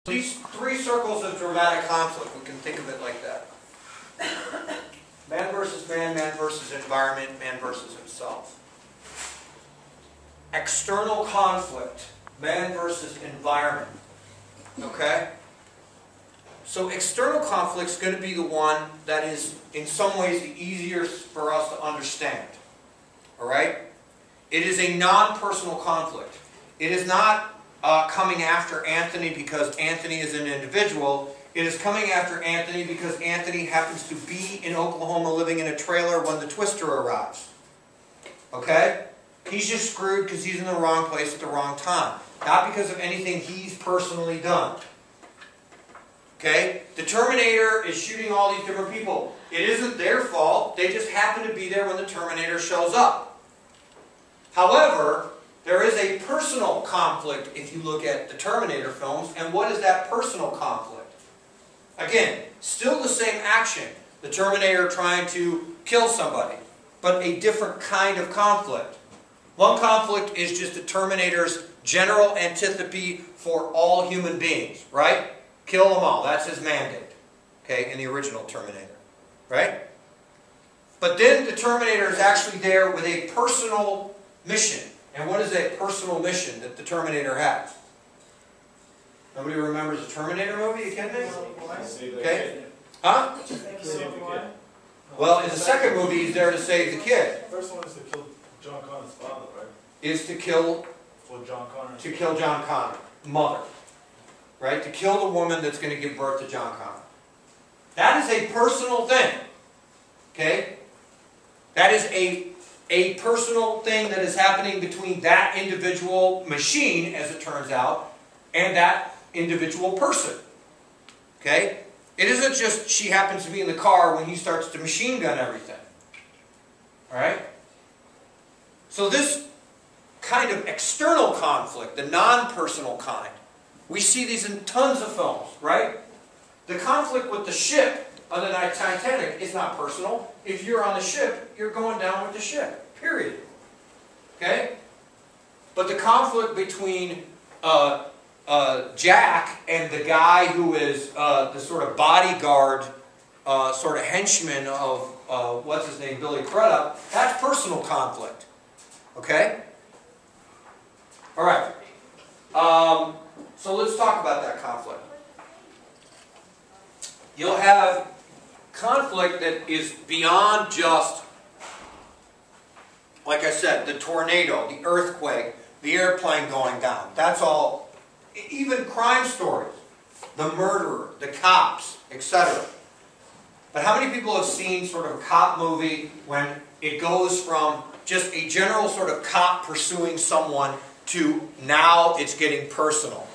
These three circles of dramatic conflict, we can think of it like that. Man versus man, man versus environment, man versus himself. External conflict, man versus environment. Okay? So external conflict is going to be the one that is, in some ways, the easier for us to understand. Alright? It is a non-personal conflict. It is not coming after Anthony because Anthony is an individual. It is coming after Anthony because Anthony happens to be in Oklahoma living in a trailer when the twister arrives. Okay? He's just screwed because he's in the wrong place at the wrong time. Not because of anything he's personally done. Okay? The Terminator is shooting all these different people. It isn't their fault. They just happen to be there when the Terminator shows up. However, there is a personal conflict if you look at the Terminator films. And what is that personal conflict? Again, still the same action. The Terminator trying to kill somebody. But a different kind of conflict. One conflict is just the Terminator's general antipathy for all human beings. Right? Kill them all. That's his mandate. Okay, in the original Terminator. Right? But then the Terminator is actually there with a personal mission. And what is a personal mission that the Terminator has? Nobody remembers the Terminator movie? You kidding me? Okay. Huh? Well, in the second movie, he's there to save the kid. The first one is to kill John Connor's father, right? Is to kill John Connor, mother. Right? To kill the woman that's going to give birth to John Connor. That is a personal thing. Okay? That is a personal thing that is happening between that individual machine, as it turns out, and that individual person. Okay? It isn't just she happens to be in the car when he starts to machine gun everything. Alright? So this kind of external conflict, the non-personal kind, we see these in tons of films, right? The conflict with the ship on the Titanic is not personal. If you're on the ship, you're going down with the ship. Period. Okay? But the conflict between Jack and the guy who is the sort of bodyguard, sort of henchman of, what's his name, Billy Crudup, that's personal conflict. Okay? Alright. So let's talk about that conflict. You'll have conflict that is beyond just, like I said, the tornado, the earthquake, the airplane going down. That's all. Even crime stories. The murderer, the cops, etc. But how many people have seen sort of a cop movie when it goes from just a general sort of cop pursuing someone to now it's getting personal?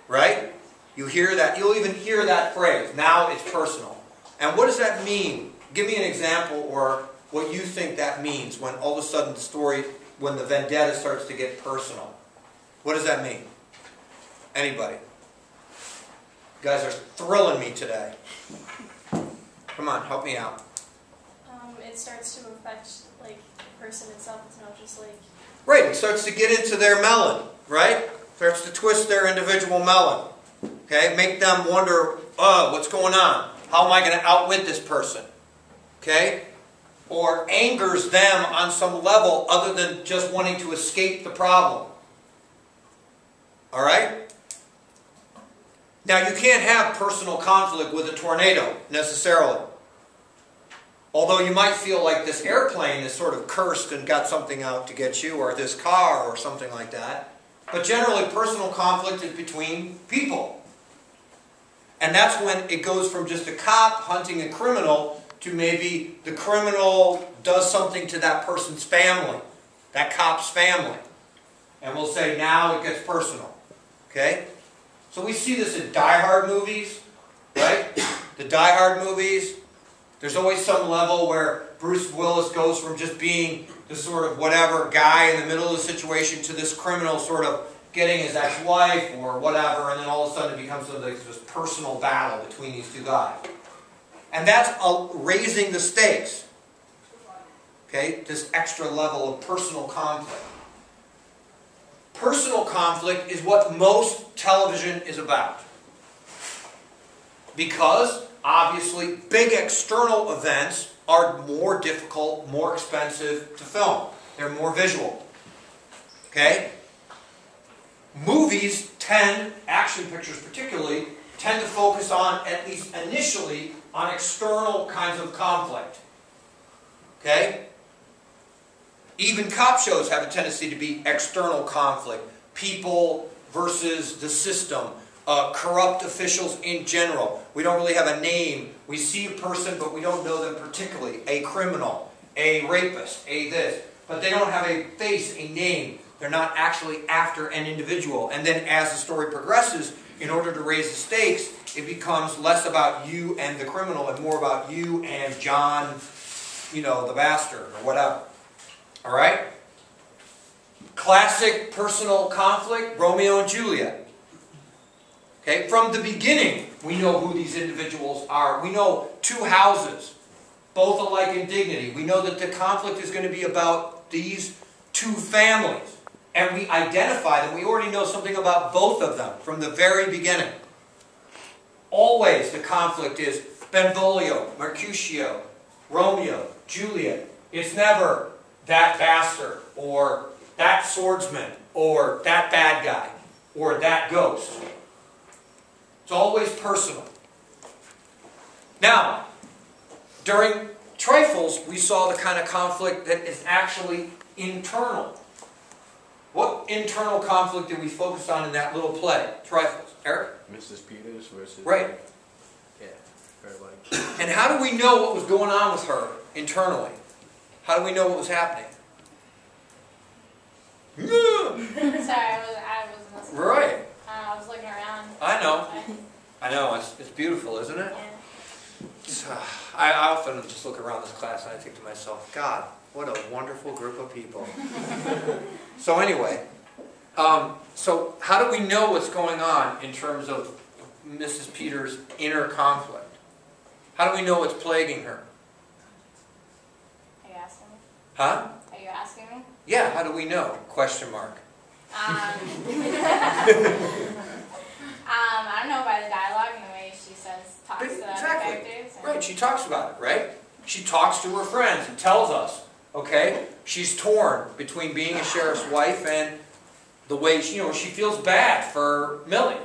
Right? You hear that. You'll even hear that phrase. Now it's personal. And what does that mean? Give me an example or what you think that means when all of a sudden the story, when the vendetta starts to get personal. What does that mean? Anybody? You guys are thrilling me today. Come on, help me out. It starts to affect like the person itself. It's not just like... Right, it starts to get into their melon, right? Starts to twist their individual melon. Okay, make them wonder, what's going on? How am I going to outwit this person? Okay? Or angers them on some level other than just wanting to escape the problem. Alright? Now you can't have personal conflict with a tornado, necessarily. Although you might feel like this airplane is sort of cursed and got something out to get you, or this car, or something like that. But generally, personal conflict is between people. And that's when it goes from just a cop hunting a criminal to maybe the criminal does something to that person's family, that cop's family. And we'll say now it gets personal. Okay? So we see this in Die Hard movies, right? The Die Hard movies, there's always some level where Bruce Willis goes from just being the sort of whatever guy in the middle of the situation to this criminal sort of getting his ex-wife or whatever, and then all of a sudden it becomes this personal battle between these two guys. And that's raising the stakes. Okay? This extra level of personal conflict. Personal conflict is what most television is about. Because, obviously, big external events are more difficult, more expensive to film. They're more visual. Okay? Movies tend, action pictures particularly, tend to focus on, at least initially, on external kinds of conflict. Okay? Even cop shows have a tendency to be external conflict. People versus the system. Corrupt officials in general. We don't really have a name. We see a person, but we don't know them particularly. A criminal, a rapist, a this. But they don't have a face, a name. They're not actually after an individual. And then as the story progresses, in order to raise the stakes, it becomes less about you and the criminal and more about you and John, you know, the bastard or whatever. All right? Classic personal conflict, Romeo and Juliet. Okay, from the beginning, we know who these individuals are. We know two houses, both alike in dignity. We know that the conflict is going to be about these two families. And we identify them. We already know something about both of them from the very beginning. Always the conflict is Benvolio, Mercutio, Romeo, Juliet. It's never that bastard, or that swordsman, or that bad guy, or that ghost. It's always personal. Now, during Trifles, we saw the kind of conflict that is actually internal. What internal conflict did we focus on in that little play, Trifles? Eric? Mrs. Peters versus... Right. Yeah, very like... And how do we know what was going on with her internally? How do we know what was happening? Sorry, I wasn't listening. Right. I was looking around. I know. It's beautiful, isn't it? Yeah. I often just look around this class and I think to myself, God, what a wonderful group of people. So anyway, so how do we know what's going on in terms of Mrs. Peters' inner conflict? How do we know what's plaguing her? Are you asking me? Huh? Are you asking me? Yeah, how do we know? Question mark. I don't know, by the dialogue and the way she talks to the other characters. Right, she talks about it, right? She talks to her friends and tells us, okay? She's torn between being a sheriff's wife and the way, she feels bad for Millie,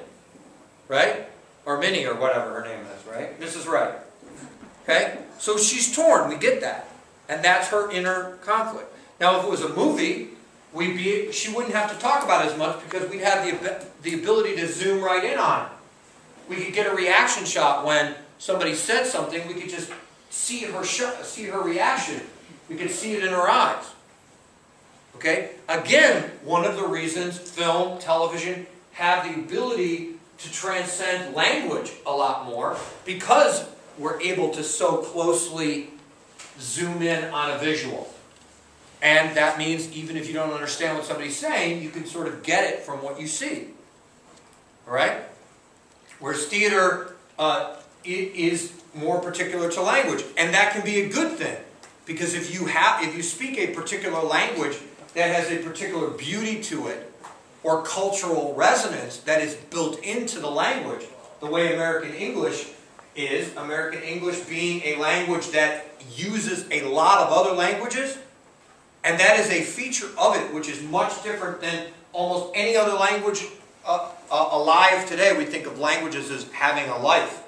right? Or Minnie or whatever her name is, right? Mrs. Wright. Okay? So she's torn, we get that. And that's her inner conflict. Now if it was a movie, she wouldn't have to talk about it as much because we'd have the ability to zoom right in on it. We could get a reaction shot when somebody said something. We could just see her reaction. We could see it in her eyes. Okay? Again, one of the reasons film, television have the ability to transcend language a lot more because we're able to so closely zoom in on a visual. And that means even if you don't understand what somebody's saying, you can sort of get it from what you see. Alright? Whereas theater is more particular to language. And that can be a good thing. Because if you speak a particular language that has a particular beauty to it, or cultural resonance that is built into the language, the way American English is, American English being a language that uses a lot of other languages, and that is a feature of it which is much different than almost any other language alive today. We think of languages as having a life.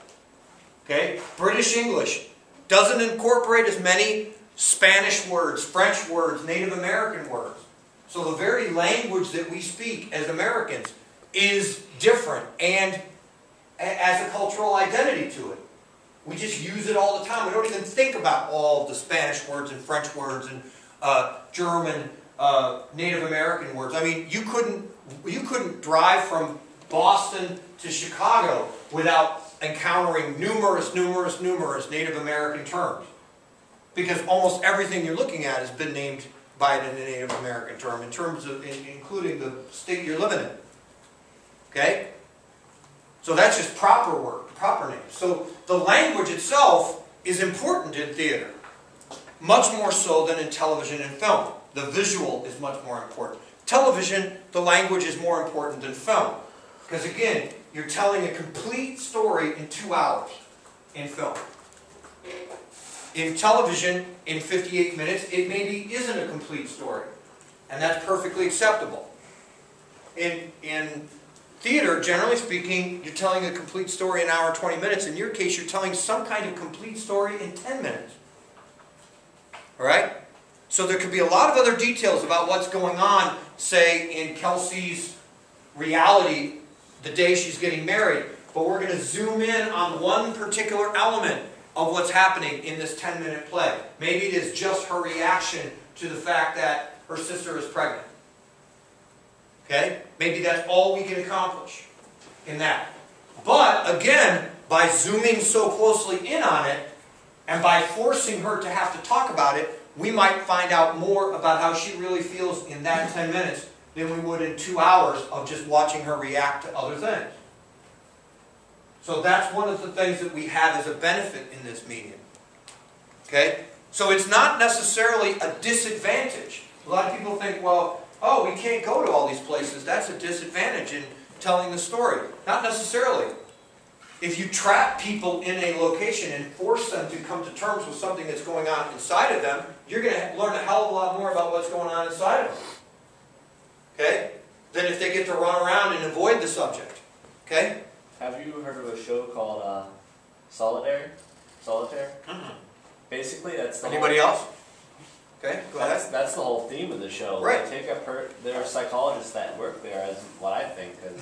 Okay? British English doesn't incorporate as many Spanish words, French words, Native American words. So the very language that we speak as Americans is different and has a cultural identity to it. We just use it all the time. We don't even think about all the Spanish words and French words and German, Native American words. I mean, you couldn't drive from Boston to Chicago without encountering numerous Native American terms. Because almost everything you're looking at has been named by a Native American term, in terms of including the state you're living in. Okay? So that's just proper names. So the language itself is important in theater. Much more so than in television and film. The visual is much more important. Television, the language is more important than film. Because again, you're telling a complete story in 2 hours in film. In television, in 58 minutes, it maybe isn't a complete story. And that's perfectly acceptable. In theater, generally speaking, you're telling a complete story in 1 hour 20 minutes. In your case, you're telling some kind of complete story in 10 minutes. Alright? So there could be a lot of other details about what's going on, say, in Kelsey's reality the day she's getting married. But we're going to zoom in on one particular element of what's happening in this 10-minute play. Maybe it is just her reaction to the fact that her sister is pregnant. Okay? Maybe that's all we can accomplish in that. But, again, by zooming so closely in on it, and by forcing her to have to talk about it, we might find out more about how she really feels in that 10 minutes than we would in 2 hours of just watching her react to other things. So that's one of the things that we have as a benefit in this medium. Okay? So it's not necessarily a disadvantage. A lot of people think, well, oh, we can't go to all these places. That's a disadvantage in telling the story. Not necessarily. If you trap people in a location and force them to come to terms with something that's going on inside of them, you're going to learn a hell of a lot more about what's going on inside of them. Okay? Than if they get to run around and avoid the subject. Okay? Have you heard of a show called Solitaire? Mm-hmm. Basically, that's the Anybody else? Okay, go ahead. That's the whole theme of the show. Right. They take there are psychologists that work there, as what I think, because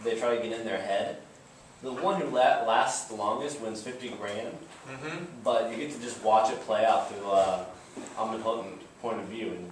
they try to get in their head. The one who lasts the longest wins 50 grand, but you get to just watch it play out through omnipotent point of view, and